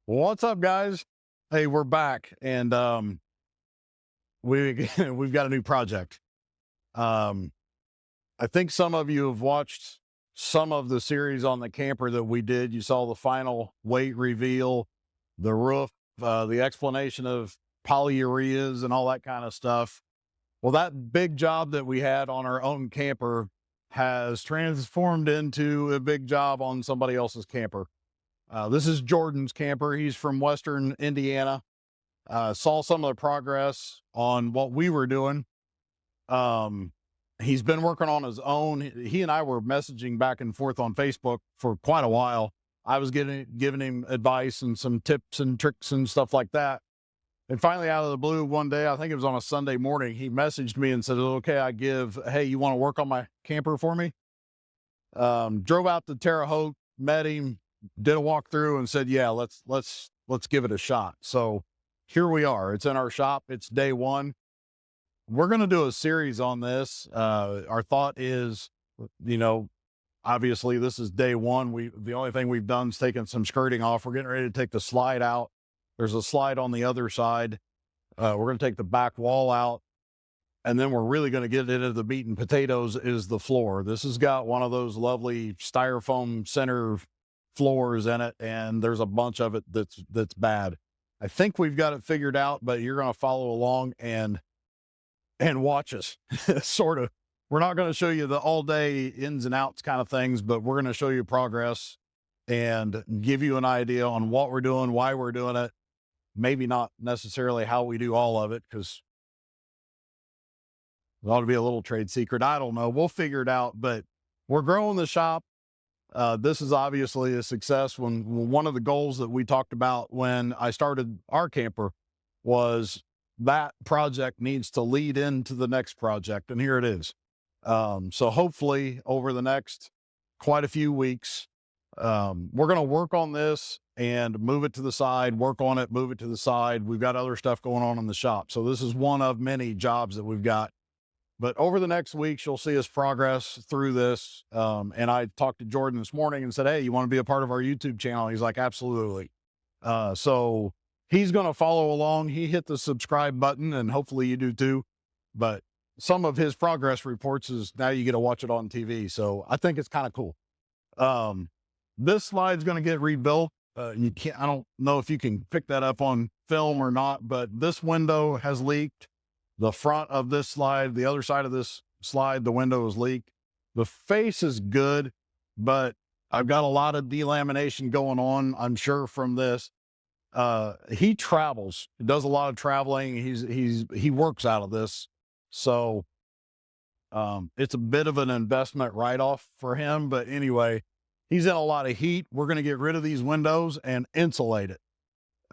What's up, guys? Hey, we're back, and we've got a new project. Um, I think some of you have watched some of the series on the camper that we did. You saw the final weight reveal, the roof, the explanation of polyureas and all that kind of stuff. Well, that big job that we had on our own camper has transformed into a big job on somebody else's camper. This is Jordan's camper. He's from Western Indiana. Saw some of the progress on what we were doing. Um, he's been working on his own. He and I were messaging back and forth on Facebook for quite a while. I was giving him advice and some tips and tricks and stuff like that. And finally, out of the blue, one day, I think it was on a Sunday morning, he messaged me and said, "Okay, hey, you want to work on my camper for me?" Drove out to Terre Haute, met him, did a walkthrough, and said, "Yeah, let's give it a shot." So here we are. It's in our shop. It's day one. We're going to do a series on this. Our thought is, you know, obviously this is day one. The only thing we've done is taken some skirting off. We're getting ready to take the slide out. There's a slide on the other side. We're going to take the back wall out. And then we're really going to get into the meat and potatoes is the floor. This has got one of those lovely styrofoam center floors in it, and there's a bunch of it that's bad. I think we've got it figured out, but you're going to follow along and watch us. Sort of. We're not going to show you the all day ins and outs kind of things, but we're going to show you progress and give you an idea on what we're doing, why we're doing it. Maybe not necessarily how we do all of it, because it ought to be a little trade secret. I don't know. We'll figure it out, but we're growing the shop. This is obviously a success. When one of the goals that we talked about when I started our camper was that project needs to lead into the next project, and here it is. So hopefully over the next quite a few weeks, we're going to work on this and move it to the side, work on it, move it to the side. We've got other stuff going on in the shop. So this is one of many jobs that we've got. But over the next weeks, you'll see us progress through this. And I talked to Jordan this morning and said, "Hey, you want to be a part of our YouTube channel?" He's like, "Absolutely." So he's going to follow along. He hit the subscribe button, and hopefully you do too. But some of his progress reports is now you get to watch it on TV. So I think it's kind of cool. This slide's going to get rebuilt. I don't know if you can pick that up on film or not, but this window has leaked. The front of this slide, the other side of this slide, the window is leaked. The face is good, but I've got a lot of delamination going on, I'm sure, from this. He travels, does a lot of traveling. He works out of this. So, it's a bit of an investment write-off for him, but anyway, he's in a lot of heat. We're going to get rid of these windows and insulate it.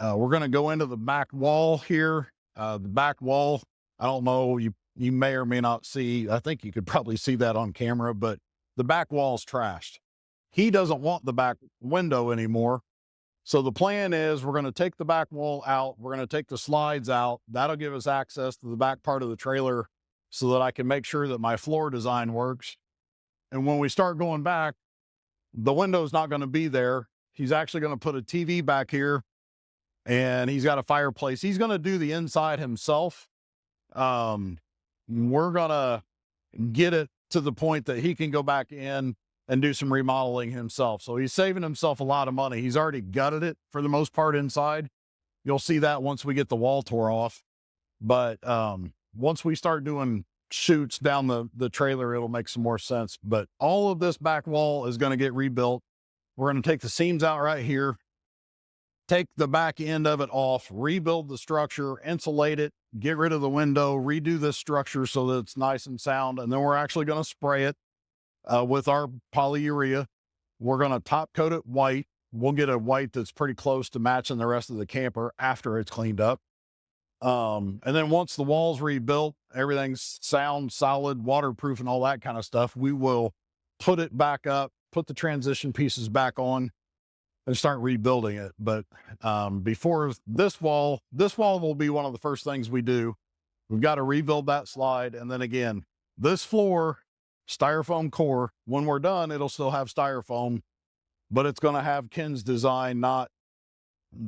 We're going to go into the back wall here. The back wall, I don't know, you may or may not see, I think you could probably see that on camera, but the back wall's trashed. He doesn't want the back window anymore. So the plan is we're going to take the back wall out. We're going to take the slides out. That'll give us access to the back part of the trailer so that I can make sure that my floor design works. And when we start going back, the window's not going to be there. He's actually going to put a TV back here, and he's got a fireplace. He's going to do the inside himself. We're going to get it to the point that he can go back in and do some remodeling himself. So he's saving himself a lot of money. He's already gutted it for the most part inside. You'll see that once we get the wall tore off. But once we start doing shoots down the trailer, it'll make some more sense. But all of this back wall is going to get rebuilt. We're going to take the seams out right here, take the back end of it off, rebuild the structure, insulate it, get rid of the window, redo this structure so that it's nice and sound. And then we're actually going to spray it with our polyurea. We're going to top coat it white. We'll get a white that's pretty close to matching the rest of the camper after it's cleaned up. And then once the wall's rebuilt, everything's sound, solid, waterproof, and all that kind of stuff, we will put it back up, put the transition pieces back on, and start rebuilding it. But before this wall will be one of the first things we do. We've got to rebuild that slide. And then again, this floor, styrofoam core, when we're done, it'll still have styrofoam, but it's going to have Ken's design, not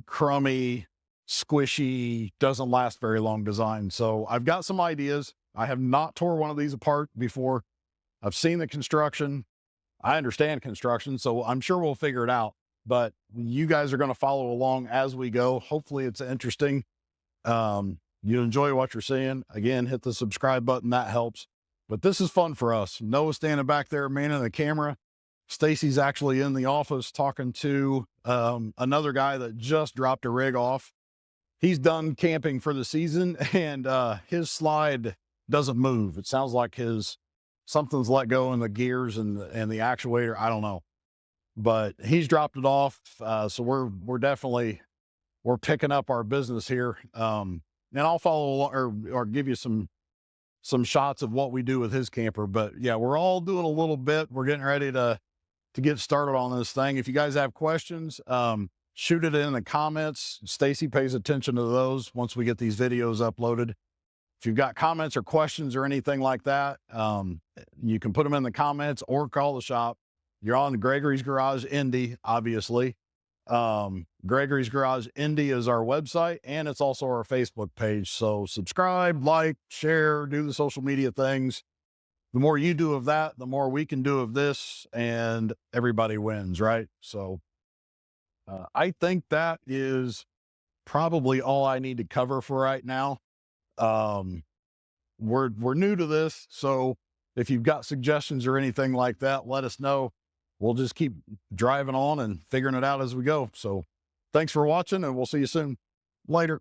crummy, squishy, doesn't last very long design. So I've got some ideas. I have not tore one of these apart before. I've seen the construction. I understand construction, so I'm sure we'll figure it out. But you guys are going to follow along as we go. Hopefully it's interesting. You enjoy what you're seeing. Again, hit the subscribe button. That helps. But this is fun for us. Noah's standing back there manning the camera. Stacy's actually in the office talking to another guy that just dropped a rig off. He's done camping for the season, and his slide doesn't move. It sounds like something's let go in the gears and the actuator. I don't know, but he's dropped it off. So we're definitely, we're picking up our business here. And I'll follow along or give you some shots of what we do with his camper. But yeah, we're all doing a little bit. We're getting ready to get started on this thing. If you guys have questions, shoot it in the comments. Stacy pays attention to those once we get these videos uploaded. If you've got comments or questions or anything like that, you can put them in the comments or call the shop. You're on Gregory's Garage Indy, obviously. Gregory's Garage Indy is our website, and it's also our Facebook page. So subscribe, like, share, do the social media things. The more you do of that, the more we can do of this, and everybody wins, right? So I think that is probably all I need to cover for right now. We're new to this, so if you've got suggestions or anything like that, let us know. We'll just keep driving on and figuring it out as we go. So thanks for watching, and we'll see you soon. Later.